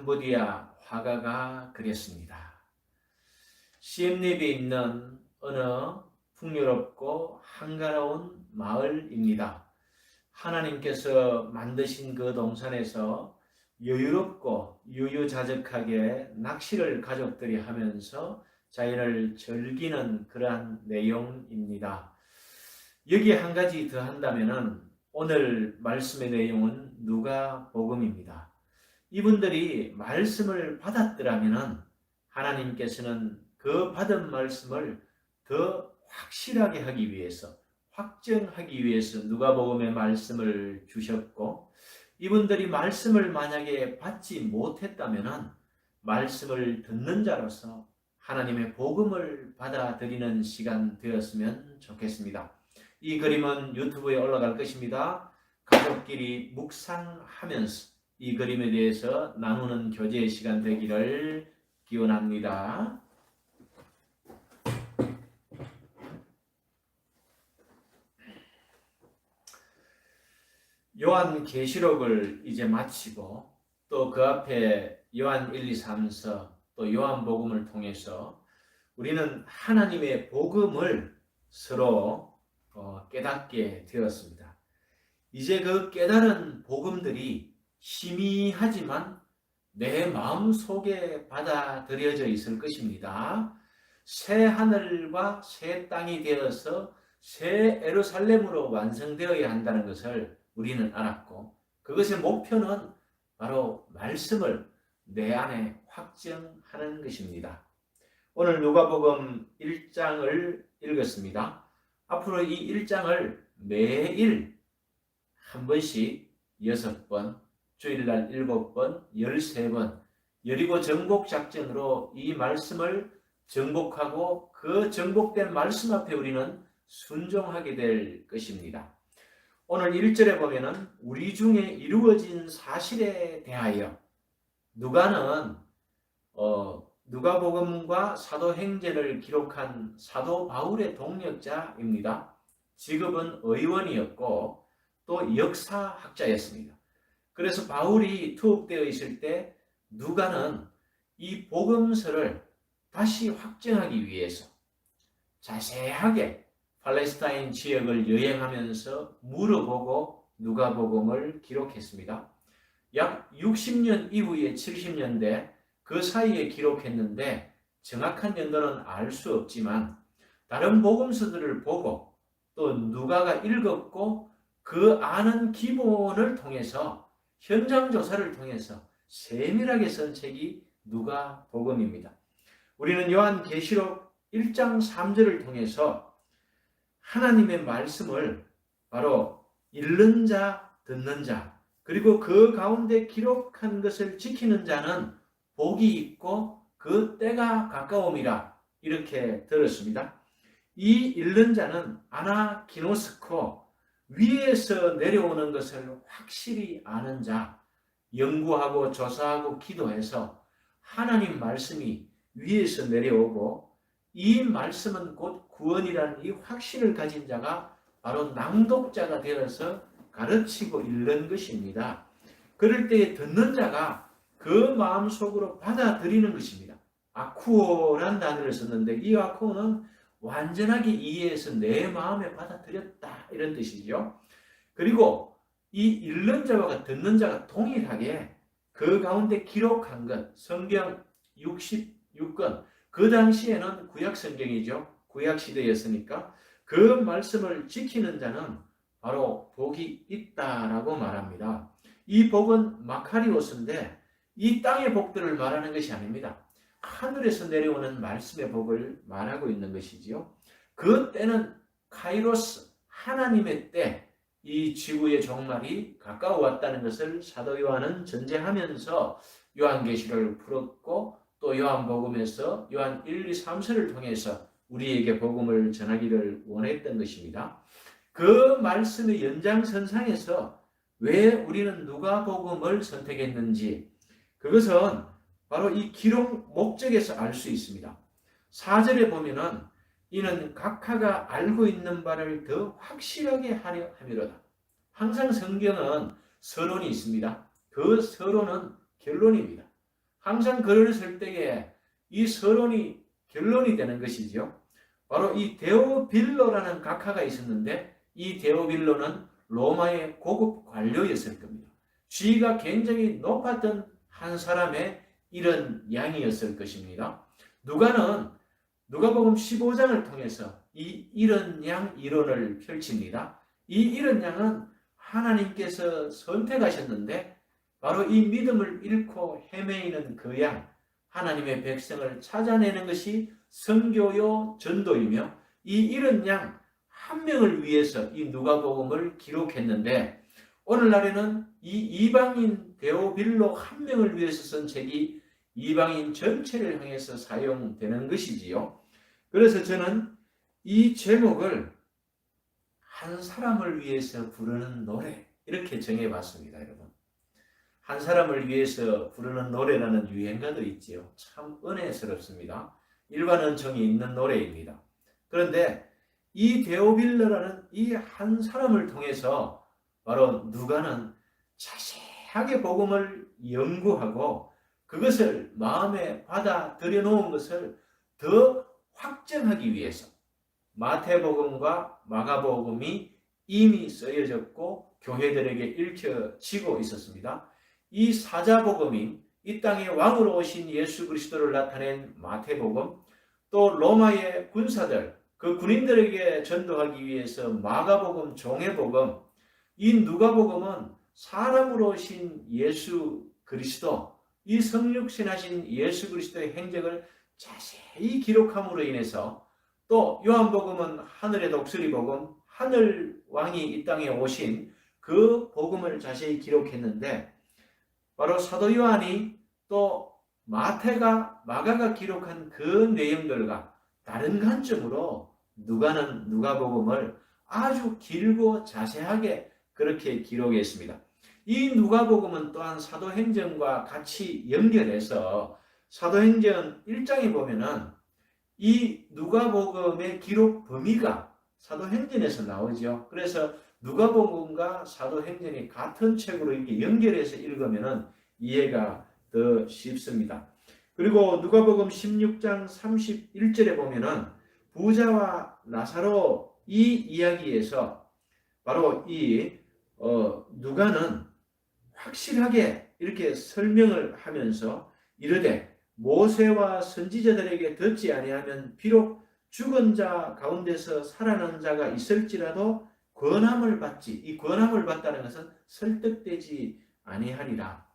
캄보디아 화가가 그렸습니다. 시엠립에 있는 어느 풍요롭고 한가로운 마을입니다. 하나님께서 만드신 그 동산에서 여유롭고 유유자적하게 낚시를 가족들이 하면서 자연을 즐기는 그러한 내용입니다. 여기에 한 가지 더 한다면 오늘 말씀의 내용은 누가복음입니다. 이분들이 말씀을 받았더라면 하나님께서는 그 받은 말씀을 더 확실하게 하기 위해서, 확정하기 위해서 누가복음의 말씀을 주셨고, 이분들이 말씀을 만약에 받지 못했다면 말씀을 듣는 자로서 하나님의 복음을 받아들이는 시간 되었으면 좋겠습니다. 이 그림은 유튜브에 올라갈 것입니다. 가족끼리 묵상하면서 이 그림에 대해서 나누는 교제의 시간 되기를 기원합니다. 요한계시록을 이제 마치고 또 그 앞에 요한 1, 2, 3서 또 요한복음을 통해서 우리는 하나님의 복음을 서로 깨닫게 되었습니다. 이제 그 깨달은 복음들이 희미하지만 내 마음 속에 받아들여져 있을 것입니다. 새 하늘과 새 땅이 되어서 새 예루살렘으로 완성되어야 한다는 것을 우리는 알았고, 그것의 목표는 바로 말씀을 내 안에 확정하는 것입니다. 오늘 누가복음 1장을 읽었습니다. 앞으로 이 1장을 매일 한 번씩 6번, 주일날 7번, 13번 여리고 정복 작전으로 이 말씀을 정복하고 그 정복된 말씀 앞에 우리는 순종하게 될 것입니다. 오늘 1절에 보면은 우리 중에 이루어진 사실에 대하여 누가는 누가복음과 사도행전을 기록한 사도 바울의 동력자입니다. 직업은 의원이었고 또 역사학자였습니다. 그래서 바울이 투옥되어 있을 때 누가는 이 복음서를 다시 확정하기 위해서 자세하게 팔레스타인 지역을 여행하면서 물어보고 누가복음을 기록했습니다. 약 60년 이후에 70년대 그 사이에 기록했는데 정확한 연도는 알 수 없지만 다른 복음서들을 보고 또 누가가 읽었고 그 아는 기본을 통해서 현장 조사를 통해서 세밀하게 쓴 책이 누가복음입니다. 우리는 요한계시록 1장 3절을 통해서 하나님의 말씀을 바로 읽는 자, 듣는 자, 그리고 그 가운데 기록한 것을 지키는 자는 복이 있고 그 때가 가까움이라 이렇게 들었습니다. 이 읽는 자는 아나키노스코, 위에서 내려오는 것을 확실히 아는 자, 연구하고 조사하고 기도해서 하나님 말씀이 위에서 내려오고 이 말씀은 곧 구원이라는 이 확신을 가진 자가 바로 낭독자가 되어서 가르치고 읽는 것입니다. 그럴 때에 듣는 자가 그 마음속으로 받아들이는 것입니다. 아쿠오란 단어를 썼는데 이 아쿠오는 완전하게 이해해서 내 마음에 받아들였다 이런 뜻이죠. 그리고 이 읽는 자와 듣는 자가 동일하게 그 가운데 기록한 것, 성경 66권, 그 당시에는 구약 성경이죠. 구약 시대였으니까 그 말씀을 지키는 자는 바로 복이 있다라고 말합니다. 이 복은 마카리오스인데 이 땅의 복들을 말하는 것이 아닙니다. 하늘에서 내려오는 말씀의 복을 말하고 있는 것이지요. 그 때는 카이로스, 하나님의 때, 이 지구의 종말이 가까워 왔다는 것을 사도 요한은 전제하면서 요한계시록을 풀었고 또 요한복음에서 요한 1, 2, 3서를 통해서 우리에게 복음을 전하기를 원했던 것입니다. 그 말씀의 연장선상에서 왜 우리는 누가복음을 선택했는지 그것은 바로 이 기록 목적에서 알 수 있습니다. 4절에 보면은 이는 각하가 알고 있는 바를 더 확실하게 하려 함이로다. 항상 성경은 서론이 있습니다. 그 서론은 결론입니다. 항상 글을 쓸 때에 이 서론이 결론이 되는 것이죠. 바로 이 데오빌로라는 각하가 있었는데 이 데오빌로는 로마의 고급 관료였을 겁니다. 지위가 굉장히 높았던 한 사람의 이런 양이었을 것입니다. 누가복음 15장을 통해서 이 이런 양 이론을 펼칩니다. 이 이런 양은 하나님께서 선택하셨는데 바로 이 믿음을 잃고 헤매이는 그 양, 하나님의 백성을 찾아내는 것이 선교요 전도이며 이 이런 양 한 명을 위해서 이 누가복음을 기록했는데 오늘날에는 이 이방인 데오빌로 한 명을 위해서 쓴 책이 이방인 전체를 향해서 사용되는 것이지요. 그래서 저는 이 제목을 한 사람을 위해서 부르는 노래 이렇게 정해봤습니다. 여러분, 한 사람을 위해서 부르는 노래라는 유행가도 있지요. 참 은혜스럽습니다. 일반 은총이 있는 노래입니다. 그런데 이 데오빌러라는 이 한 사람을 통해서 바로 누가는 자세하게 복음을 연구하고 그것을 마음에 받아들여 놓은 것을 더 확정하기 위해서 마태복음과 마가복음이 이미 쓰여졌고 교회들에게 읽혀지고 있었습니다. 이 사자복음인 이 땅에 왕으로 오신 예수 그리스도를 나타낸 마태복음, 또 로마의 군사들, 그 군인들에게 전도하기 위해서 마가복음, 종회복음, 이 누가복음은 사람으로 오신 예수 그리스도, 이 성육신하신 예수 그리스도의 행적을 자세히 기록함으로 인해서 또 요한복음은 하늘의 독수리복음, 하늘 왕이 이 땅에 오신 그 복음을 자세히 기록했는데 바로 사도 요한이 또 마태가 마가가 기록한 그 내용들과 다른 관점으로 누가는 누가복음을 아주 길고 자세하게 그렇게 기록했습니다. 이 누가복음은 또한 사도행전과 같이 연결해서 사도행전 1장에 보면은 이 누가복음의 기록 범위가 사도행전에서 나오죠. 그래서 누가복음과 사도행전이 같은 책으로 이렇게 연결해서 읽으면은 이해가 더 쉽습니다. 그리고 누가복음 16장 31절에 보면은 부자와 나사로 이 이야기에서 바로 이 누가는 확실하게 이렇게 설명을 하면서 이르되 모세와 선지자들에게 듣지 아니하면 비록 죽은 자 가운데서 살아난 자가 있을지라도 권함을 받지, 이 권함을 받다는 것은 설득되지 아니하리라.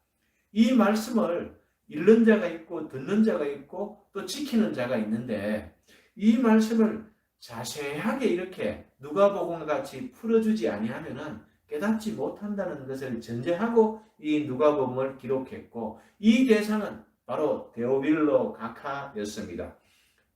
이 말씀을 읽는 자가 있고 듣는 자가 있고 또 지키는 자가 있는데 이 말씀을 자세하게 이렇게 누가복음과 같이 풀어주지 아니하면은 깨닫지 못한다는 것을 전제하고 이 누가복음을 기록했고 이 대상은 바로 데오빌로 각하였습니다.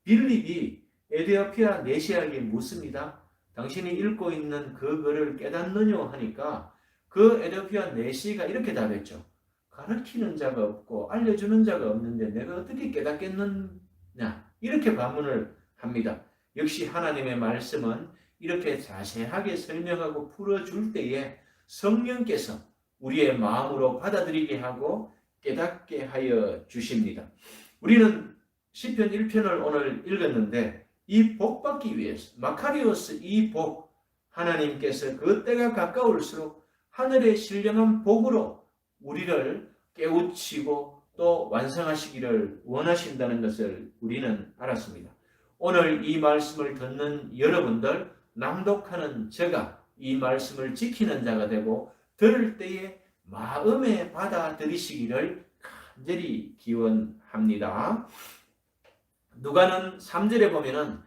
빌립이 에디오피아 내시아에게 묻습니다. 당신이 읽고 있는 그 글을 깨닫느냐 하니까 그 에디오피아 내시가 이렇게 답했죠. 가르치는 자가 없고 알려주는 자가 없는데 내가 어떻게 깨닫겠느냐 이렇게 반문을 합니다. 역시 하나님의 말씀은 이렇게 자세하게 설명하고 풀어줄 때에 성령께서 우리의 마음으로 받아들이게 하고 깨닫게 하여 주십니다. 우리는 시편 1편을 오늘 읽었는데 이 복 받기 위해서 마카리오스 이 복 하나님께서 그 때가 가까울수록 하늘의 신령한 복으로 우리를 깨우치고 또 완성하시기를 원하신다는 것을 우리는 알았습니다. 오늘 이 말씀을 듣는 여러분들, 낭독하는 제가 이 말씀을 지키는 자가 되고 들을 때에 마음에 받아들이시기를 간절히 기원합니다. 누가는 3절에 보면은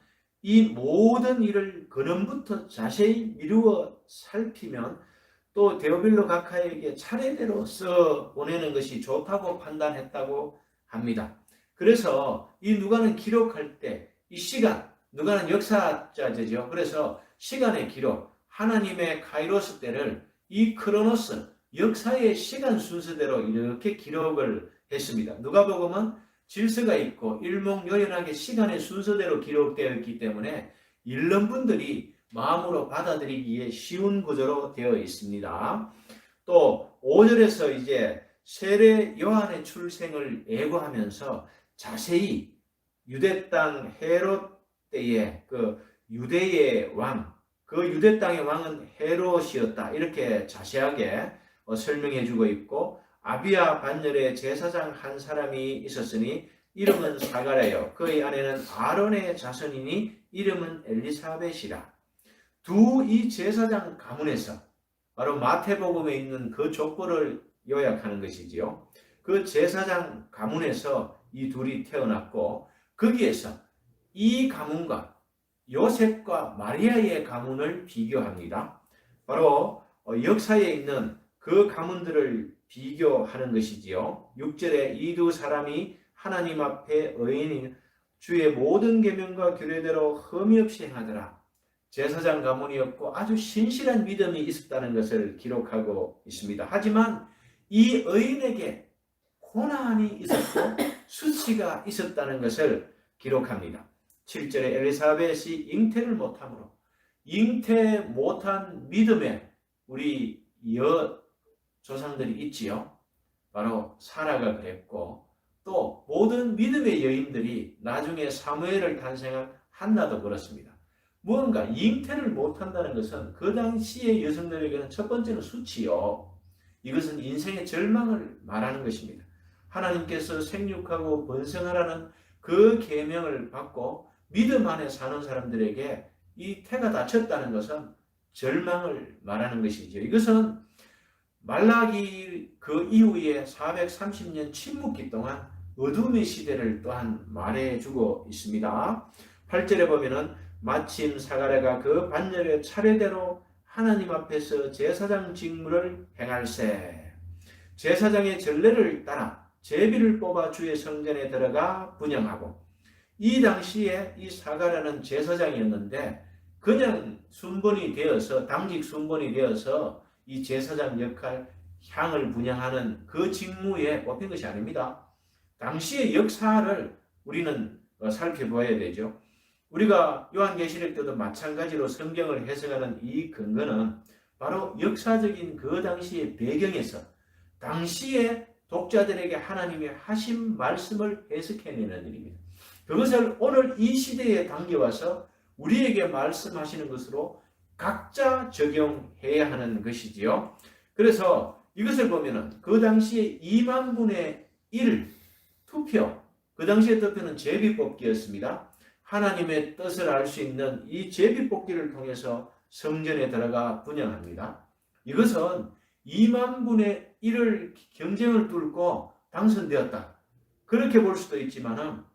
이 모든 일을 근원부터 자세히 미루어 살피면 또 데오빌로 각하에게 차례대로 써 보내는 것이 좋다고 판단했다고 합니다. 그래서 이 누가는 기록할 때 이 시간, 누가는 역사자죠. 그래서 시간의 기록, 하나님의 카이로스 때를 이 크로노스, 역사의 시간 순서대로 이렇게 기록을 했습니다. 누가복음은 질서가 있고 일목요연하게 시간의 순서대로 기록되어 있기 때문에 읽는 분들이 마음으로 받아들이기에 쉬운 구조로 되어 있습니다. 또 5절에서 이제 세례 요한의 출생을 예고하면서 자세히 유대 땅 헤롯 때의 그 유대의 왕, 그 유대 땅의 왕은 헤롯이었다. 이렇게 자세하게 설명해 주고 있고, 아비야 반열에 제사장 한 사람이 있었으니 이름은 사가랴요. 그의 아내는 아론의 자손이니 이름은 엘리사벳이라. 이 제사장 가문에서 바로 마태복음에 있는 그 족보를 요약하는 것이지요. 그 제사장 가문에서 이 둘이 태어났고, 거기에서 이 가문과 요셉과 마리아의 가문을 비교합니다. 바로 역사에 있는 그 가문들을 비교하는 것이지요. 6절에 이 두 사람이 하나님 앞에 의인인 주의 모든 계명과 규례대로 흠이 없이 행하더라. 제사장 가문이었고 아주 신실한 믿음이 있었다는 것을 기록하고 있습니다. 하지만 이 의인에게 고난이 있었고 수치가 있었다는 것을 기록합니다. 7절에 엘리사벳이 잉태를 못함으로, 잉태 못한 믿음에 우리 조상들이 있지요. 바로 사라가 그랬고, 또 모든 믿음의 여인들이 나중에 사무엘을 탄생한 한나도 그렇습니다. 무언가 잉태를 못한다는 것은 그 당시의 여성들에게는 첫 번째는 수치요. 이것은 인생의 절망을 말하는 것입니다. 하나님께서 생육하고 번성하라는 그 계명을 받고 믿음 안에 사는 사람들에게 이 태가 닫혔다는 것은 절망을 말하는 것이죠. 이것은 말라기 그 이후에 430년 침묵기 동안 어둠의 시대를 또한 말해주고 있습니다. 8절에 보면은 마침 사가랴가 그 반열의 차례대로 하나님 앞에서 제사장 직무를 행할세. 제사장의 전례를 따라 제비를 뽑아 주의 성전에 들어가 분향하고, 이 당시에 이 사가랴는 제사장이었는데 그냥 순번이 되어서, 당직 순번이 되어서 이 제사장 역할, 향을 분향하는 그 직무에 뽑힌 것이 아닙니다. 당시의 역사를 우리는 살펴봐야 되죠. 우리가 요한계시록 때도 마찬가지로 성경을 해석하는 이 근거는 바로 역사적인 그 당시의 배경에서 당시의 독자들에게 하나님의 하신 말씀을 해석해내는 일입니다. 그것을 오늘 이 시대에 당겨와서 우리에게 말씀하시는 것으로 각자 적용해야 하는 것이지요. 그래서 이것을 보면은 그 당시에 2만 분의 1 투표, 그 당시의 투표는 제비뽑기였습니다. 하나님의 뜻을 알 수 있는 이 제비뽑기를 통해서 성전에 들어가 분향합니다. 이것은 2만 분의 1을 경쟁을 뚫고 당선되었다. 그렇게 볼 수도 있지만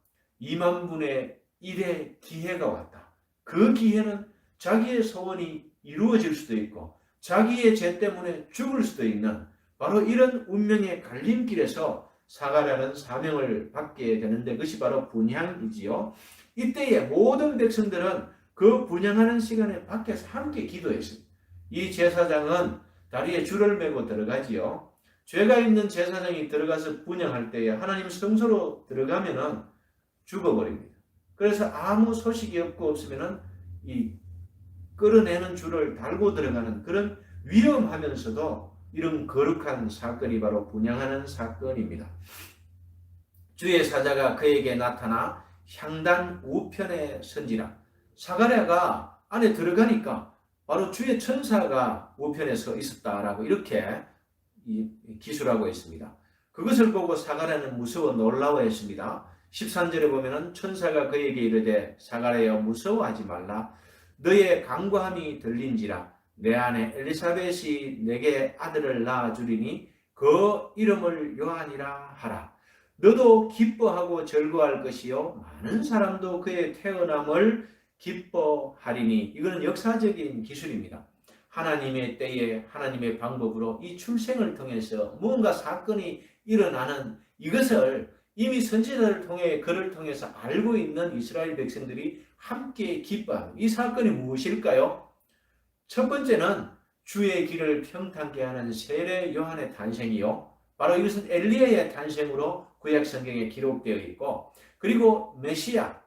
2만 분의 1의 기회가 왔다. 그 기회는 자기의 소원이 이루어질 수도 있고 자기의 죄 때문에 죽을 수도 있는 바로 이런 운명의 갈림길에서 사가랴는 사명을 받게 되는데, 그것이 바로 분향이지요. 이때에 모든 백성들은 그 분향하는 시간에 밖에서 함께 기도했습니다. 이 제사장은 다리에 줄을 메고 들어가지요. 죄가 있는 제사장이 들어가서 분향할 때에 하나님 성소로 들어가면은 죽어버립니다. 그래서 아무 소식이 없으면은 이 끌어내는 줄을 달고 들어가는 그런 위험하면서도 이런 거룩한 사건이 바로 분향하는 사건입니다. 주의 사자가 그에게 나타나 향단 우편에 선지라. 사가랴가 안에 들어가니까 바로 주의 천사가 우편에 서 있었다라고 이렇게 기술하고 있습니다. 그것을 보고 사가랴는 무서워 놀라워했습니다. 13절에 보면은 천사가 그에게 이르되 사가랴여 무서워하지 말라. 너의 간구함이 들린지라. 내 아내 엘리사벳이 내게 아들을 낳아주리니 그 이름을 요한이라 하라. 너도 기뻐하고 즐거워할 것이요 많은 사람도 그의 태어남을 기뻐하리니. 이거는 역사적인 기술입니다. 하나님의 때에 하나님의 방법으로 이 출생을 통해서 무언가 사건이 일어나는 이것을 이미 선지자를 통해 그를 통해서 알고 있는 이스라엘 백성들이 함께 기뻐합니다. 이 사건이 무엇일까요? 첫 번째는 주의 길을 평탄케 하는 세례 요한의 탄생이요. 바로 이것은 엘리야의 탄생으로 구약 성경에 기록되어 있고, 그리고 메시아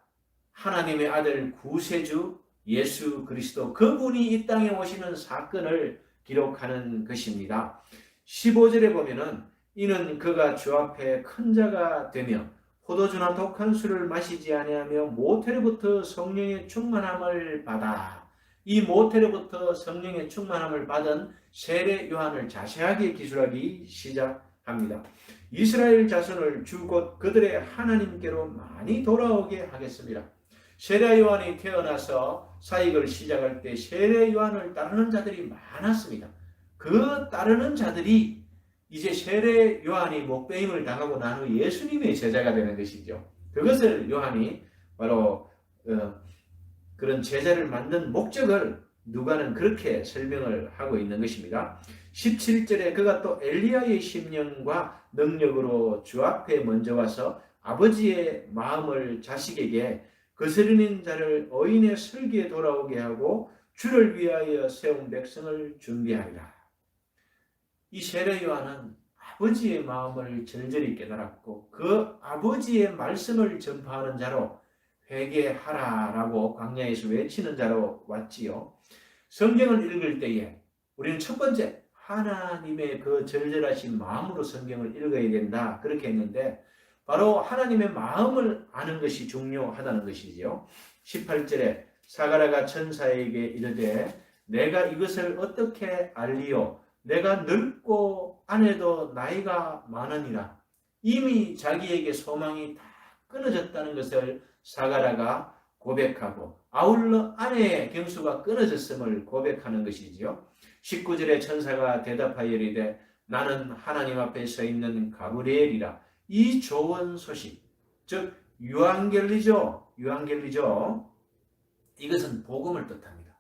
하나님의 아들 구세주 예수 그리스도, 그분이 이 땅에 오시는 사건을 기록하는 것입니다. 15절에 보면은 이는 그가 주 앞에 큰 자가 되며 포도주나 독한 술을 마시지 아니하며 모태로부터 성령의 충만함을 받아. 이 모태로부터 성령의 충만함을 받은 세례 요한을 자세하게 기술하기 시작합니다. 이스라엘 자손을 주 곧 그들의 하나님께로 많이 돌아오게 하겠습니다. 세례 요한이 태어나서 사역을 시작할 때 세례 요한을 따르는 자들이 많았습니다. 그 따르는 자들이 이제 세례 요한이 목배임을 당하고 난 후 예수님의 제자가 되는 것이죠. 그것을 요한이 바로 그런 제자를 만든 목적을 누가는 그렇게 설명을 하고 있는 것입니다. 17절에 그가 또 엘리야의 심령과 능력으로 주 앞에 먼저 와서 아버지의 마음을 자식에게 거스르는 자를 어인의 설기에 돌아오게 하고 주를 위하여 세운 백성을 준비하리라. 이 세례 요한은 아버지의 마음을 절절히 깨달았고 그 아버지의 말씀을 전파하는 자로 회개하라라고 광야에서 외치는 자로 왔지요. 성경을 읽을 때에 우리는 첫 번째 하나님의 그 절절하신 마음으로 성경을 읽어야 된다 그렇게 했는데 바로 하나님의 마음을 아는 것이 중요하다는 것이지요. 18절에 사가랴가 천사에게 이르되 내가 이것을 어떻게 알리요? 내가 늙고 아내도 나이가 많으니라. 이미 자기에게 소망이 다 끊어졌다는 것을 사가랴가 고백하고 아울러 아내의 경수가 끊어졌음을 고백하는 것이지요. 19절에 천사가 대답하여 이르되 나는 하나님 앞에 서 있는 가브리엘이라. 이 좋은 소식, 즉 유앙겔리죠. 이것은 복음을 뜻합니다.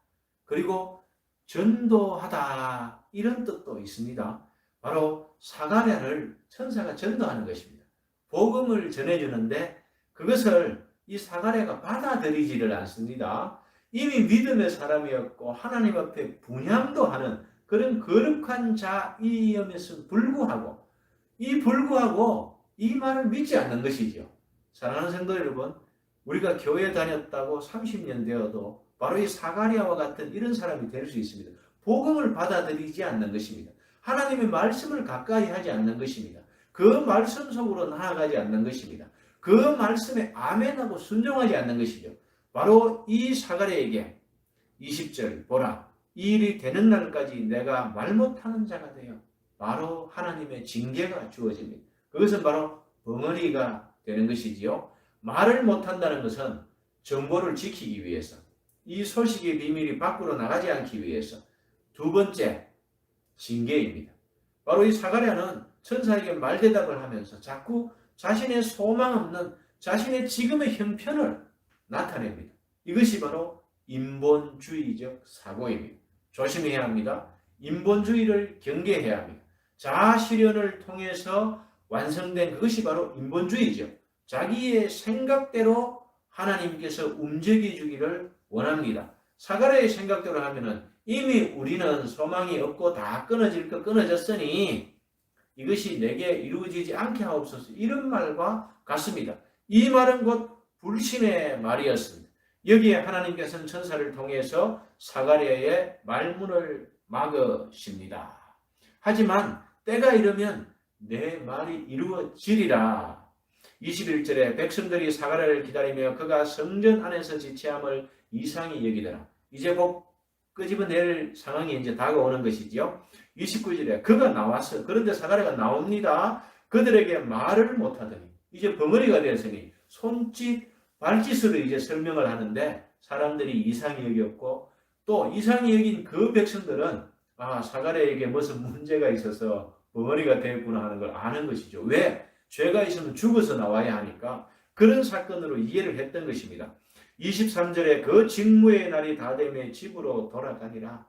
그리고 전도하다 이런 뜻도 있습니다. 바로 사가랴를 천사가 전도하는 것입니다. 복음을 전해주는데 그것을 이 사가랴가 받아들이지를 않습니다. 이미 믿음의 사람이었고 하나님 앞에 분향도 하는 그런 거룩한 자이임에도 불구하고 이 말을 믿지 않는 것이죠. 사랑하는 성도 여러분, 우리가 교회 다녔다고 30년 되어도 바로 이 사가랴와 같은 이런 사람이 될 수 있습니다. 복음을 받아들이지 않는 것입니다. 하나님의 말씀을 가까이 하지 않는 것입니다. 그 말씀 속으로 나아가지 않는 것입니다. 그 말씀에 아멘하고 순종하지 않는 것이죠. 바로 이 사가랴에게 20절 보라 이 일이 되는 날까지 내가 말 못하는 자가 되어 바로 하나님의 징계가 주어집니다. 그것은 바로 벙어리가 되는 것이지요. 말을 못한다는 것은 정보를 지키기 위해서 이 소식의 비밀이 밖으로 나가지 않기 위해서 두 번째 징계입니다. 바로 이 사가랴는 천사에게 말대답을 하면서 자꾸 자신의 소망 없는 자신의 지금의 형편을 나타냅니다. 이것이 바로 인본주의적 사고입니다. 조심해야 합니다. 인본주의를 경계해야 합니다. 자아실현을 통해서 완성된 그것이 바로 인본주의죠. 자기의 생각대로 하나님께서 움직여 주기를 원합니다. 사가랴의 생각대로 하면은 이미 우리는 소망이 없고 다 끊어질 것 끊어졌으니 이것이 내게 이루어지지 않게 하옵소서 이런 말과 같습니다. 이 말은 곧 불신의 말이었습니다. 여기에 하나님께서는 천사를 통해서 사가랴의 말문을 막으십니다. 하지만 때가 이르면 내 말이 이루어지리라. 21절에 백성들이 사가랴를 기다리며 그가 성전 안에서 지체함을 이상히 여기더라. 이제 곧 끄집어낼 상황이 이제 다가오는 것이지요. 29절에 그가 나왔어. 그런데 사가랴가 나옵니다. 그들에게 말을 못하더니 이제 벙어리가 되었으니 손짓 발짓으로 이제 설명을 하는데 사람들이 이상히 여겼고 또 이상히 여긴 그 백성들은 사가랴에게 무슨 문제가 있어서 벙어리가 되었구나 하는 걸 아는 것이죠. 왜? 죄가 있으면 죽어서 나와야 하니까 그런 사건으로 이해를 했던 것입니다. 23절에 그 직무의 날이 다 되매 집으로 돌아가니라.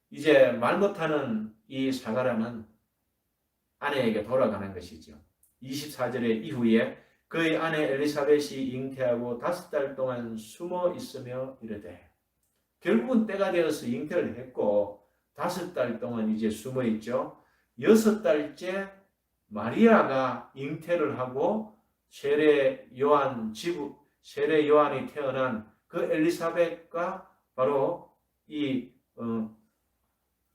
이제 말 못하는 이 사가랴는 아내에게 돌아가는 것이죠. 24절에 이후에 그의 아내 엘리사벳이 잉태하고 5달 동안 숨어 있으며 이르되 결국은 때가 되어서 잉태를 했고 5달 동안 이제 숨어 있죠. 6달째 마리아가 잉태를 하고 세례 요한이 태어난 그 엘리사벳과 바로 이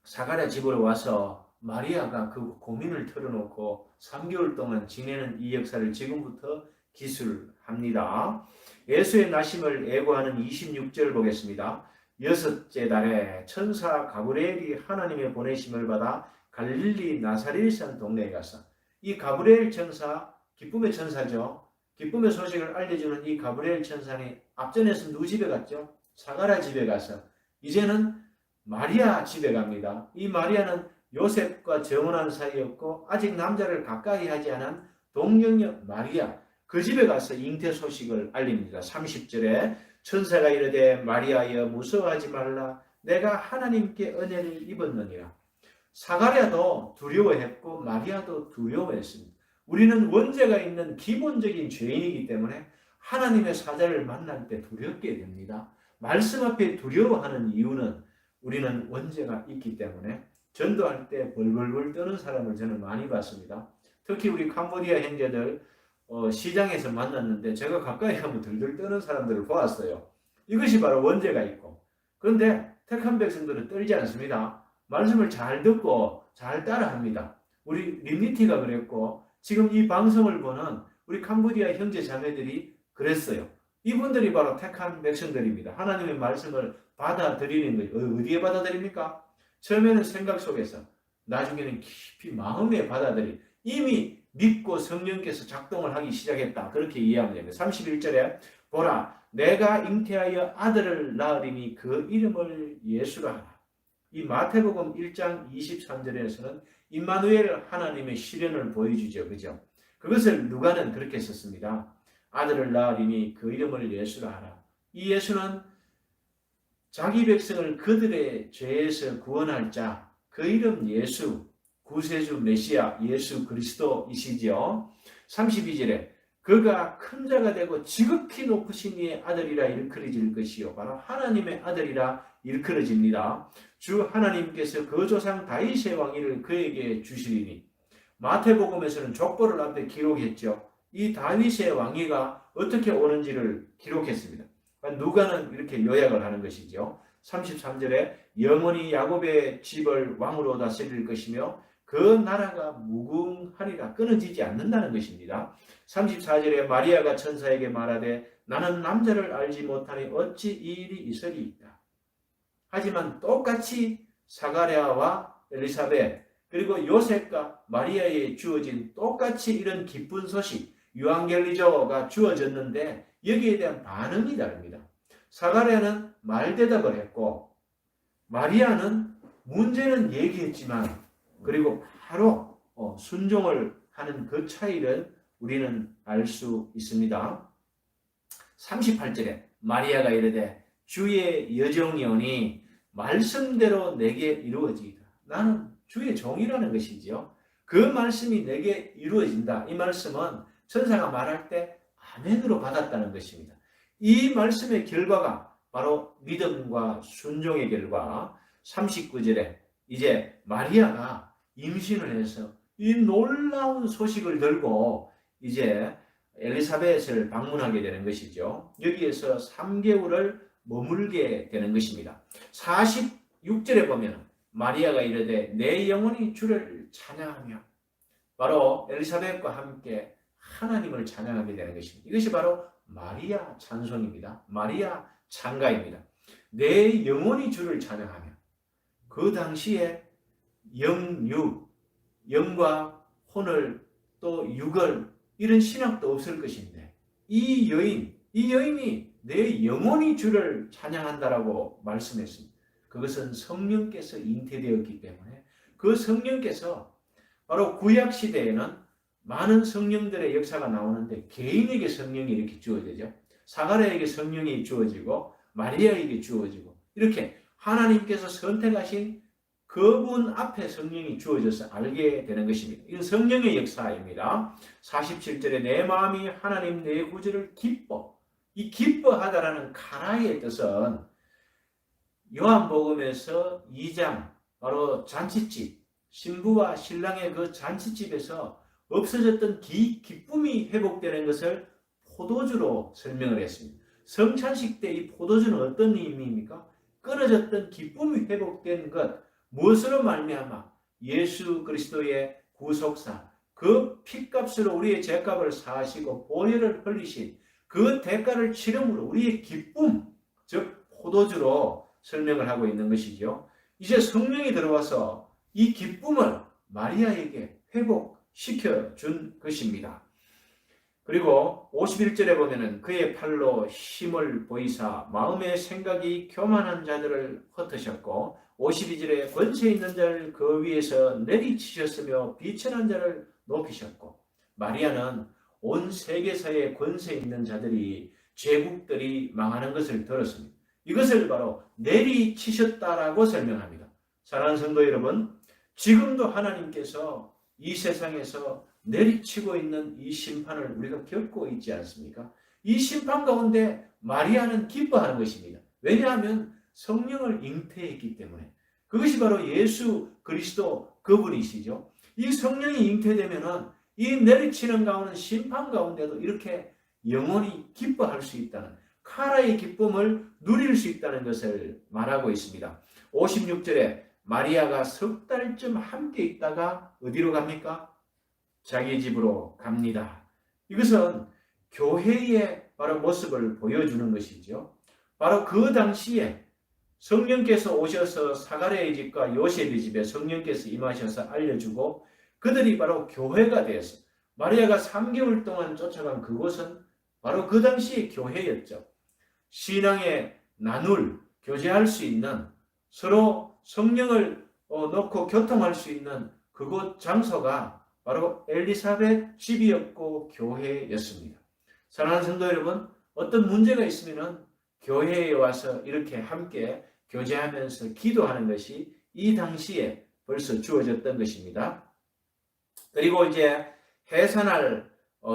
사가랴 집으로 와서 마리아가 그 고민을 털어놓고 3개월 동안 지내는 이 역사를 지금부터 기술합니다. 예수의 나심을 예고하는 26절 보겠습니다. 여섯째 달에 천사 가브리엘이 하나님의 보내심을 받아 갈릴리 나사렛이라는 동네에 가서, 이 가브리엘 천사, 기쁨의 천사죠. 기쁨의 소식을 알려주는 이 가브리엘 천사는 앞전에서 누구 집에 갔죠? 사가랴 집에 가서 이제는 마리아 집에 갑니다. 이 마리아는 요셉과 정혼한 사이였고 아직 남자를 가까이 하지 않은 동정녀 마리아, 그 집에 가서 잉태 소식을 알립니다. 30절에 천사가 이르되 마리아여 무서워하지 말라, 내가 하나님께 은혜를 입었느니라. 사가랴도 두려워했고 마리아도 두려워했습니다. 우리는 원죄가 있는 기본적인 죄인이기 때문에 하나님의 사자를 만날 때 두렵게 됩니다. 말씀 앞에 두려워하는 이유는 우리는 원죄가 있기 때문에 전도할 때 벌벌벌 떠는 사람을 저는 많이 봤습니다. 특히 우리 캄보디아 형제들 시장에서 만났는데 제가 가까이 가면 들들 떠는 사람들을 보았어요. 이것이 바로 원죄가 있고, 그런데 택한 백성들은 떨지 않습니다. 말씀을 잘 듣고 잘 따라합니다. 우리 림니티가 그랬고 지금 이 방송을 보는 우리 캄보디아 형제 자매들이 그랬어요. 이분들이 바로 택한 백성들입니다. 하나님의 말씀을 받아들이는 거예요. 어디에 받아들입니까? 처음에는 생각 속에서, 나중에는 깊이 마음에 받아들이, 이미 믿고 성령께서 작동을 하기 시작했다, 그렇게 이해하면 됩니다. 31절에 보라 내가 잉태하여 아들을 낳으리니 그 이름을 예수라 하라. 이 마태복음 1장 23절에서는 임마누엘 하나님의 실현을 보여주죠. 그죠? 그것을 누가는 그렇게 썼습니다. 아들을 낳으리니 그 이름을 예수라 하라. 이 예수는 자기 백성을 그들의 죄에서 구원할 자, 그 이름 예수, 구세주 메시아 예수 그리스도이시죠. 32절에 그가 큰 자가 되고 지극히 높으신 이의 아들이라 일컬어질 것이요 바로 하나님의 아들이라 일컬어집니다. 주 하나님께서 그 조상 다윗의 왕위를 그에게 주시리니, 마태복음에서는 족보를 앞에 기록했죠. 이 다윗의 왕위가 어떻게 오는지를 기록했습니다. 누가는 이렇게 요약을 하는 것이죠. 33절에 영원히 야곱의 집을 왕으로 다스릴 것이며 그 나라가 무궁하리라, 끊어지지 않는다는 것입니다. 34절에 마리아가 천사에게 말하되 나는 남자를 알지 못하니 어찌 이 일이 있으리이까. 하지만 똑같이 사가랴와 엘리사벳 그리고 요셉과 마리아에 주어진 똑같이 이런 기쁜 소식 유앙겔리조가 주어졌는데 여기에 대한 반응이 다릅니다. 사가랴는 말대답을 했고 마리아는 문제는 얘기했지만 그리고 바로 순종을 하는 그 차이를 우리는 알 수 있습니다. 38절에 마리아가 이르되 주의 여정이오니 말씀대로 내게 이루어지이다. 나는 주의 종이라는 것이지요. 그 말씀이 내게 이루어진다. 이 말씀은 천사가 말할 때 아멘으로 받았다는 것입니다. 이 말씀의 결과가 바로 믿음과 순종의 결과. 39절에 이제 마리아가 임신을 해서 이 놀라운 소식을 들고 이제 엘리사벳을 방문하게 되는 것이죠. 여기에서 3개월을 머물게 되는 것입니다. 46절에 보면 마리아가 이르되 내 영혼이 주를 찬양하며, 바로 엘리사벳과 함께 하나님을 찬양하게 되는 것입니다. 이것이 바로 마리아 찬송입니다. 마리아 찬가입니다. 내 영혼이 주를 찬양하며, 그 당시에 영육, 영과 혼을 또 육을 이런 신학도 없을 것인데 이 여인이 내 영혼이 주를 찬양한다라고 말씀했습니다. 그것은 성령께서 잉태되었기 때문에 그 성령께서 바로 구약시대에는 많은 성령들의 역사가 나오는데 개인에게 성령이 이렇게 주어지죠. 사가랴에게 성령이 주어지고 마리아에게 주어지고 이렇게 하나님께서 선택하신 그분 앞에 성령이 주어져서 알게 되는 것입니다. 이건 성령의 역사입니다. 47절에 내 마음이 하나님 내 구주를 기뻐. 이 기뻐하다라는 카라의 뜻은 요한복음에서 2장 바로 잔치집, 신부와 신랑의 그 잔치집에서 없어졌던 기쁨이 회복되는 것을 포도주로 설명을 했습니다. 성찬식 때 이 포도주는 어떤 의미입니까? 끊어졌던 기쁨이 회복된 것, 무엇으로 말미암아? 예수 그리스도의 구속사, 그 피값으로 우리의 죄값을 사하시고 보혈을 흘리신 그 대가를 치름으로 우리의 기쁨, 즉 포도주로 설명을 하고 있는 것이죠. 이제 성령이 들어와서 이 기쁨을 마리아에게 회복시켜 준 것입니다. 그리고 51절에 보면은 그의 팔로 힘을 보이사 마음의 생각이 교만한 자들을 흩으셨고, 52절에 권세 있는 자를 그 위에서 내리치셨으며 비천한 자를 높이셨고, 마리아는 온 세계사에 권세 있는 자들이, 제국들이 망하는 것을 들었습니다. 이것을 바로 내리치셨다라고 설명합니다. 사랑하는 성도 여러분, 지금도 하나님께서 이 세상에서 내리치고 있는 이 심판을 우리가 겪고 있지 않습니까? 이 심판 가운데 마리아는 기뻐하는 것입니다. 왜냐하면 성령을 잉태했기 때문에. 그것이 바로 예수 그리스도 그분이시죠. 이 성령이 잉태되면은 이 내리치는 가운데 심판 가운데도 이렇게 영원히 기뻐할 수 있다는, 카라의 기쁨을 누릴 수 있다는 것을 말하고 있습니다. 56절에 마리아가 석 달쯤 함께 있다가 어디로 갑니까? 자기 집으로 갑니다. 이것은 교회의 바로 모습을 보여주는 것이죠. 바로 그 당시에 성령께서 오셔서 사가랴의 집과 요셉의 집에 성령께서 임하셔서 알려주고 그들이 바로 교회가 되어서 마리아가 3개월 동안 쫓아간 그곳은 바로 그 당시의 교회였죠. 신앙의 나눌, 교제할 수 있는, 서로 성령을 놓고 교통할 수 있는 그곳 장소가 바로 엘리사벳 집이었고 교회였습니다. 사랑하는 성도 여러분, 어떤 문제가 있으면 교회에 와서 이렇게 함께 교제하면서 기도하는 것이 이 당시에 벌써 주어졌던 것입니다. 그리고 이제 해산할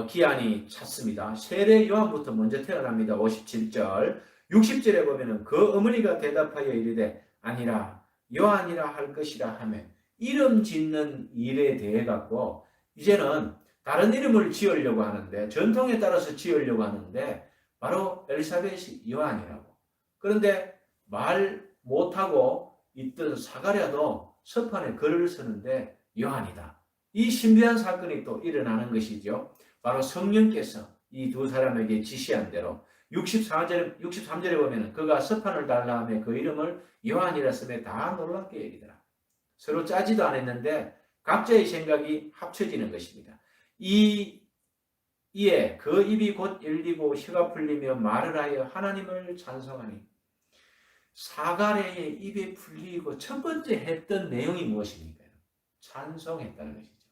기한이 찼습니다. 세례 요한부터 먼저 태어납니다. 57절, 60절에 보면은 그 어머니가 대답하여 이르되 아니라 요한이라 할 것이라 하며 이름 짓는 일에 대해 갖고 이제는 다른 이름을 지으려고 하는데, 전통에 따라서 지으려고 하는데 바로 엘리사벳이 요한이라고. 그런데 말 못하고 있던 사가랴도 서판에 글을 쓰는데 요한이다. 이 신비한 사건이 또 일어나는 것이죠. 바로 성령께서 이 두 사람에게 지시한 대로 63절에 보면 그가 서판을 달라 하며 그 이름을 요한이라 쓰며 다 놀랍게 여기더라. 서로 짜지도 않았는데 각자의 생각이 합쳐지는 것입니다. 이에 그 입이 곧 열리고 혀가 풀리며 말을 하여 하나님을 찬송하니. 사가랴의 입에 풀리고 첫 번째 했던 내용이 무엇입니까? 찬송했다는 것이죠.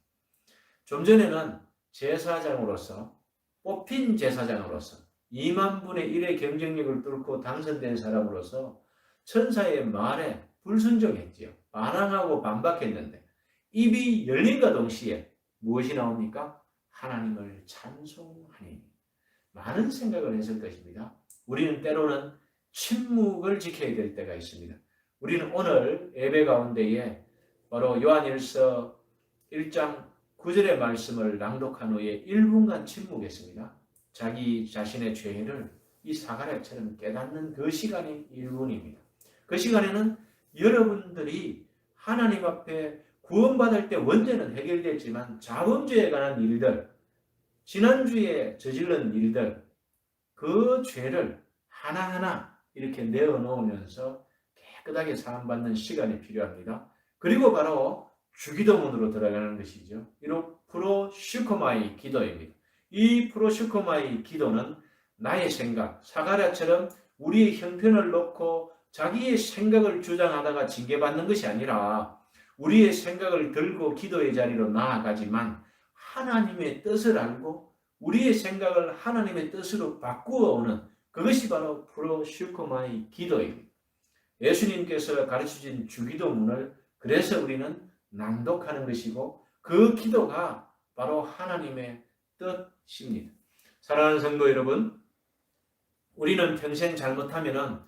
좀 전에는 제사장으로서, 뽑힌 제사장으로서 2만 분의 1의 경쟁력을 뚫고 당선된 사람으로서 천사의 말에 불순종했지요. 반항하고 반박했는데 입이 열린과 동시에 무엇이 나옵니까? 하나님을 찬송하니. 많은 생각을 했을 것입니다. 우리는 때로는 침묵을 지켜야 될 때가 있습니다. 우리는 오늘 예배 가운데에 바로 요한일서 1장 9절의 말씀을 낭독한 후에 1분간 침묵했습니다. 자기 자신의 죄를 이 사가랴처럼 깨닫는 그 시간이 1분입니다. 그 시간에는 여러분들이 하나님 앞에 구원받을 때 원죄는 해결됐지만 자범죄에 관한 일들, 지난주에 저질른 일들, 그 죄를 하나하나 이렇게 내어놓으면서 깨끗하게 사함받는 시간이 필요합니다. 그리고 바로 주기도문으로 들어가는 것이죠. 이로 프로슈코마이 기도입니다. 이 프로슈코마이 기도는 나의 생각, 사가랴처럼 우리의 형편을 놓고 자기의 생각을 주장하다가 징계받는 것이 아니라 우리의 생각을 들고 기도의 자리로 나아가지만 하나님의 뜻을 알고 우리의 생각을 하나님의 뜻으로 바꾸어 오는, 그것이 바로 프로슈코마이 기도입니다. 예수님께서 가르치신 주기도문을 그래서 우리는 낭독하는 것이고 그 기도가 바로 하나님의 뜻입니다. 사랑하는 성도 여러분, 우리는 평생 잘못하면은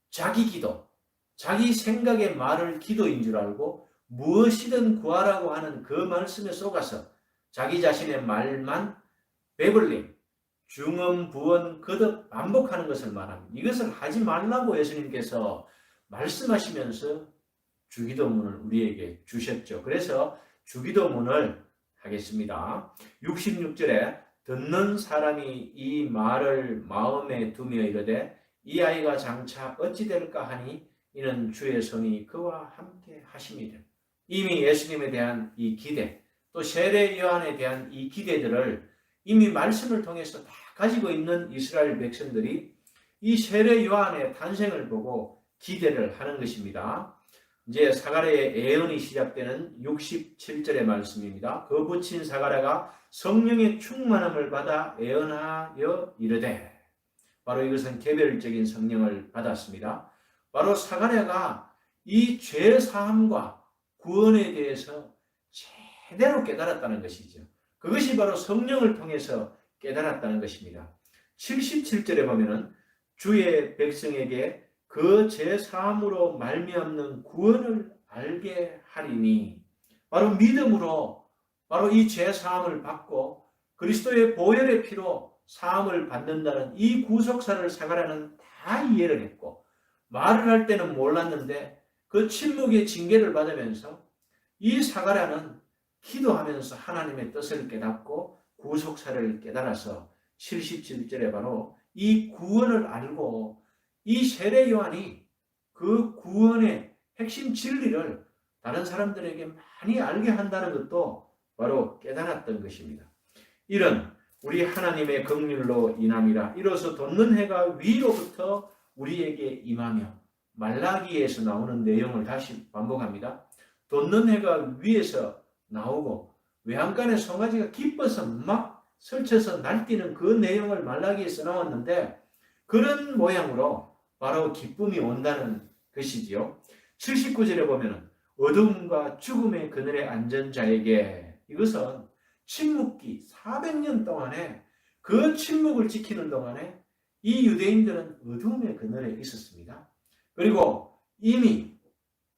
자기 기도, 자기 생각의 말을 기도인 줄 알고 무엇이든 구하라고 하는 그 말씀에 속아서 자기 자신의 말만 배불림, 중언, 부언, 거듭 반복하는 것을 말합니다. 이것을 하지 말라고 예수님께서 말씀하시면서 주기도문을 우리에게 주셨죠. 그래서 주기도문을 하겠습니다. 66절에 듣는 사람이 이 말을 마음에 두며 이르되 이 아이가 장차 어찌 될까 하니 이는 주의 손이 그와 함께 하심이라. 이미 예수님에 대한 이 기대, 또 세례 요한에 대한 이 기대들을 이미 말씀을 통해서 다 가지고 있는 이스라엘 백성들이 이 세례 요한의 탄생을 보고 기대를 하는 것입니다. 이제 사가랴의 예언이 시작되는 67절의 말씀입니다. 그 붙인 사가랴가 성령의 충만함을 받아 예언하여 이르되, 바로 이것은 개별적인 성령을 받았습니다. 바로 사가랴가 이 죄 사함과 구원에 대해서 제대로 깨달았다는 것이죠. 그것이 바로 성령을 통해서 깨달았다는 것입니다. 77절에 보면은 주의 백성에게 그 죄 사함으로 말미암는 구원을 알게 하리니, 바로 믿음으로 바로 이 죄 사함을 받고 그리스도의 보혈의 피로 사함을 받는다는 이 구속사를 사가랴는 다 이해를 했고, 말을 할 때는 몰랐는데 그 침묵의 징계를 받으면서 이 사가랴는 기도하면서 하나님의 뜻을 깨닫고 구속사를 깨달아서 77절에 바로 이 구원을 알고 이 세례 요한이 그 구원의 핵심 진리를 다른 사람들에게 많이 알게 한다는 것도 바로 깨달았던 것입니다. 이런 우리 하나님의 긍휼로 인함이라 이로써 돋는 해가 위로부터 우리에게 임하며, 말라기에서 나오는 내용을 다시 반복합니다. 돋는 해가 위에서 나오고 외양간에 송아지가 기뻐서 막 설쳐서 날뛰는 그 내용을 말라기에서 나왔는데, 그런 모양으로 바로 기쁨이 온다는 것이지요. 79절에 보면 어둠과 죽음의 그늘에 앉은 자에게, 이것은 침묵기 400년 동안에 그 침묵을 지키는 동안에 이 유대인들은 어둠의 그늘에 있었습니다. 그리고 이미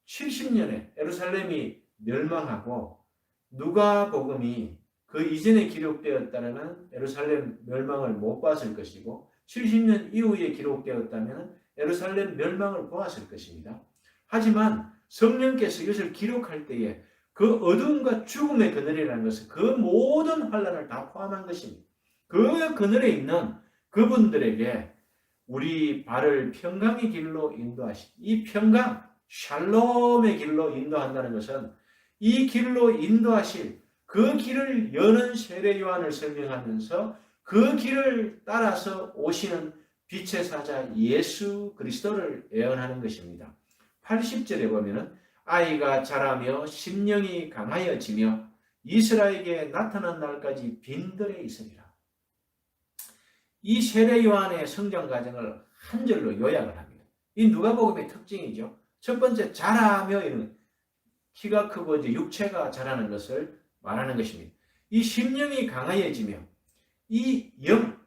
70년에 예루살렘이 멸망하고 누가복음이 그 이전에 기록되었다면 예루살렘 멸망을 못 봤을 것이고, 70년 이후에 기록되었다면 예루살렘 멸망을 보았을 것입니다. 하지만 성령께서 이것을 기록할 때에 그 어둠과 죽음의 그늘이라는 것은 그 모든 환난을 다 포함한 것입니다. 그 그늘에 있는 그분들에게 우리 발을 평강의 길로 인도하시, 이 평강, 샬롬의 길로 인도한다는 것은 이 길로 인도하실 그 길을 여는 세례 요한을 설명하면서 그 길을 따라서 오시는 빛의 사자 예수 그리스도를 예언하는 것입니다. 80절에 보면은 아이가 자라며 심령이 강하여지며 이스라엘에게 나타난 날까지 빈들에 있으리라. 이 세례 요한의 성장 과정을 한 절로 요약을 합니다. 이 누가복음의 특징이죠. 첫 번째, 자라며 이런 키가 크고 이제 육체가 자라는 것을 말하는 것입니다. 이 심령이 강하여지며 이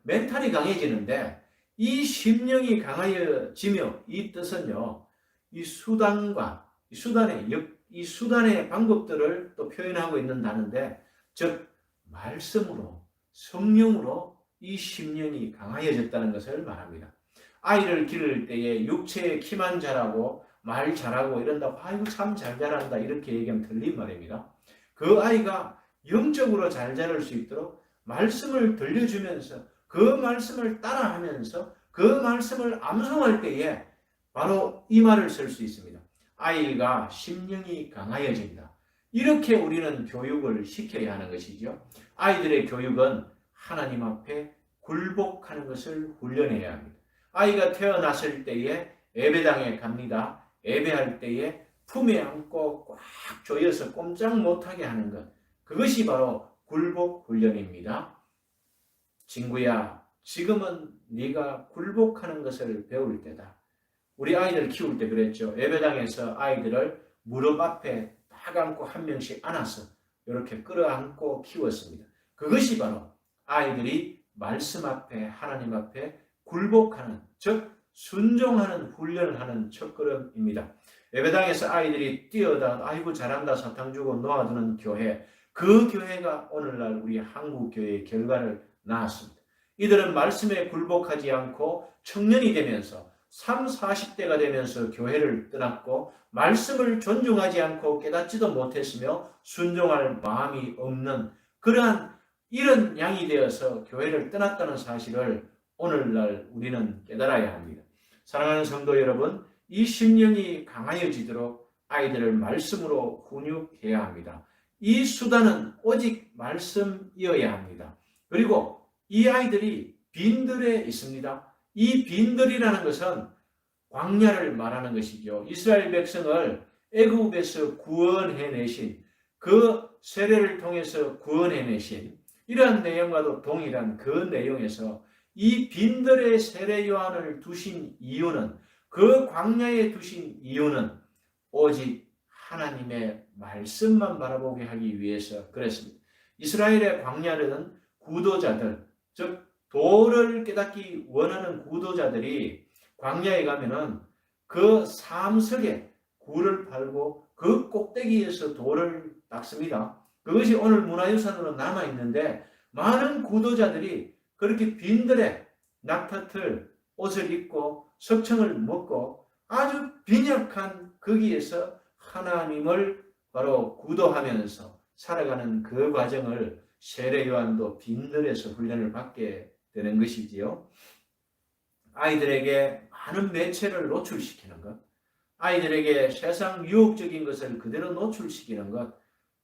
멘탈이 강해지는데, 이 심령이 강하여지며 이 뜻은요, 이 수단의 방법들을 또 표현하고 있는 단어인데, 즉 말씀으로, 성령으로 이 심령이 강하여졌다는 것을 말합니다. 아이를 기를 때에 육체의 키만 자라고 말 잘하고 이런다고 아이고 참 잘 자란다 이렇게 얘기하면 틀린 말입니다. 그 아이가 영적으로 잘 자랄 수 있도록 말씀을 들려주면서 그 말씀을 따라하면서 그 말씀을 암송할 때에 바로 이 말을 쓸 수 있습니다. 아이가 심령이 강하여진다. 이렇게 우리는 교육을 시켜야 하는 것이죠. 아이들의 교육은 하나님 앞에 굴복하는 것을 훈련해야 합니다. 아이가 태어났을 때에 예배당에 갑니다. 예배할 때에 품에 안고 꽉 조여서 꼼짝 못하게 하는 것, 그것이 바로 굴복 훈련입니다. 친구야, 지금은 네가 굴복하는 것을 배울 때다. 우리 아이들 키울 때 그랬죠. 예배당에서 아이들을 무릎 앞에 딱 안고 한 명씩 안아서 이렇게 끌어안고 키웠습니다. 그것이 바로 아이들이 말씀 앞에, 하나님 앞에 굴복하는, 즉 순종하는 훈련을 하는 첫걸음입니다. 예배당에서 아이들이 뛰어다 아이고 잘한다 사탕 주고 놓아두는 교회, 그 교회가 오늘날 우리 한국 교회의 결과를 낳았습니다. 이들은 말씀에 굴복하지 않고 청년이 되면서 3, 40대가 되면서 교회를 떠났고 말씀을 존중하지 않고 깨닫지도 못했으며 순종할 마음이 없는 그러한 이런 양이 되어서 교회를 떠났다는 사실을 오늘날 우리는 깨달아야 합니다. 사랑하는 성도 여러분, 이 심령이 강하여지도록 아이들을 말씀으로 훈육해야 합니다. 이 수단은 오직 말씀이어야 합니다. 그리고 이 아이들이 빈들에 있습니다. 이 빈들이라는 것은 광야를 말하는 것이죠. 이스라엘 백성을 애굽에서 구원해내신 그 세례를 통해서 구원해내신 이러한 내용과도 동일한 그 내용에서 이 빈들의 세례 요한을 두신 이유는 그 광야에 두신 이유는 오직 하나님의 말씀만 바라보게 하기 위해서 그랬습니다. 이스라엘의 광야는 구도자들, 즉 도를 깨닫기 원하는 구도자들이 광야에 가면은 그 삶석에 굴을 팔고 그 꼭대기에서 돌을 닦습니다. 그것이 오늘 문화유산으로 남아있는데 많은 구도자들이 그렇게 빈들에 낙타틀 옷을 입고 석청을 먹고 아주 빈약한 거기에서 하나님을 바로 구도하면서 살아가는 그 과정을 세례 요한도 빈들에서 훈련을 받게 되는 것이지요. 아이들에게 많은 매체를 노출시키는 것, 아이들에게 세상 유혹적인 것을 그대로 노출시키는 것,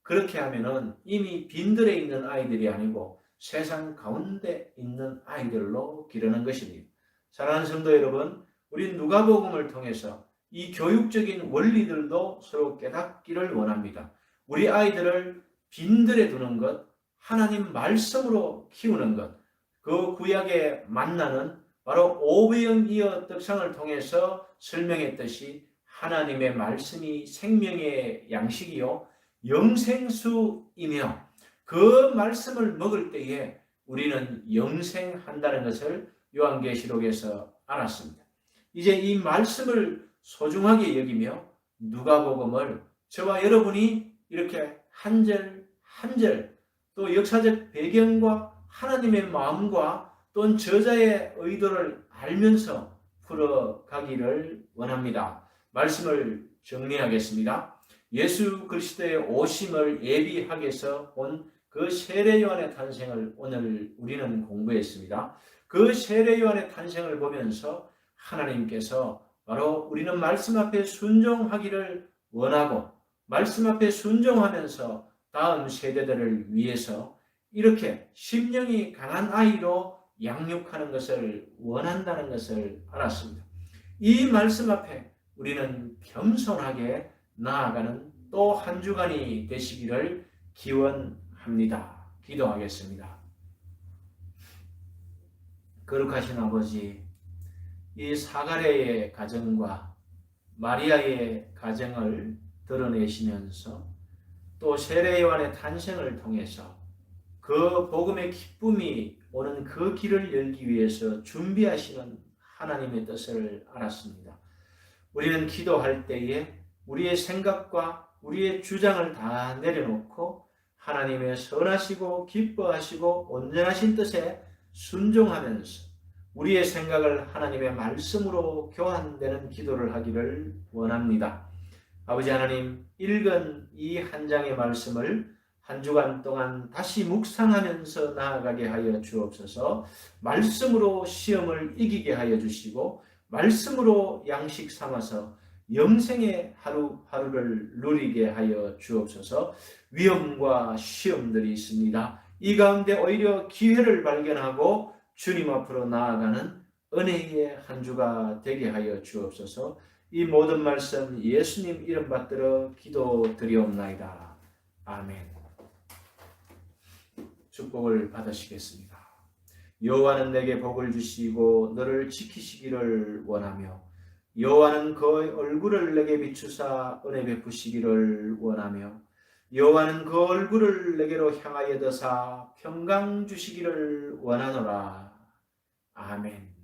그렇게 하면은 이미 빈들에 있는 아이들이 아니고 세상 가운데 있는 아이들로 기르는 것입니다. 사랑하는 성도 여러분, 우리 누가복음을 통해서 이 교육적인 원리들도 서로 깨닫기를 원합니다. 우리 아이들을 빈들에 두는 것, 하나님 말씀으로 키우는 것, 그 구약에 만나는 바로 오병이어 떡상을 통해서 설명했듯이 하나님의 말씀이 생명의 양식이요 영생수이며 그 말씀을 먹을 때에 우리는 영생한다는 것을 요한계시록에서 알았습니다. 이제 이 말씀을 소중하게 여기며 누가복음을 저와 여러분이 이렇게 한 절 한 절 또 역사적 배경과 하나님의 마음과 또는 저자의 의도를 알면서 풀어가기를 원합니다. 말씀을 정리하겠습니다. 예수 그리스도의 오심을 예비하기 위해서 온 그 세례 요한의 탄생을 오늘 우리는 공부했습니다. 그 세례 요한의 탄생을 보면서 하나님께서 바로 우리는 말씀 앞에 순종하기를 원하고 말씀 앞에 순종하면서 다음 세대들을 위해서 이렇게 심령이 강한 아이로 양육하는 것을 원한다는 것을 알았습니다. 이 말씀 앞에 우리는 겸손하게 나아가는 또 한 주간이 되시기를 기원합니다. 기도하겠습니다. 거룩하신 아버지, 이 사가랴의 가정과 마리아의 가정을 드러내시면서 또 세례 요한의 탄생을 통해서 그 복음의 기쁨이 오는 그 길을 열기 위해서 준비하시는 하나님의 뜻을 알았습니다. 우리는 기도할 때에 우리의 생각과 우리의 주장을 다 내려놓고 하나님의 선하시고 기뻐하시고 온전하신 뜻에 순종하면서 우리의 생각을 하나님의 말씀으로 교환되는 기도를 하기를 원합니다. 아버지 하나님, 읽은 이 한 장의 말씀을 한 주간 동안 다시 묵상하면서 나아가게 하여 주옵소서. 말씀으로 시험을 이기게 하여 주시고 말씀으로 양식 삼아서 영생의 하루하루를 누리게 하여 주옵소서. 위험과 시험들이 있습니다. 이 가운데 오히려 기회를 발견하고 주님 앞으로 나아가는 은혜의 한 주가 되게 하여 주옵소서. 이 모든 말씀 예수님 이름 받들어 기도드리옵나이다. 아멘. 축복을 받으시겠습니다. 여호와는 내게 복을 주시고 너를 지키시기를 원하며 여호와는 그 얼굴을 내게 비추사 은혜 베푸시기를 원하며 여호와는 그 얼굴을 내게로 향하여 드사 평강 주시기를 원하노라. 아멘.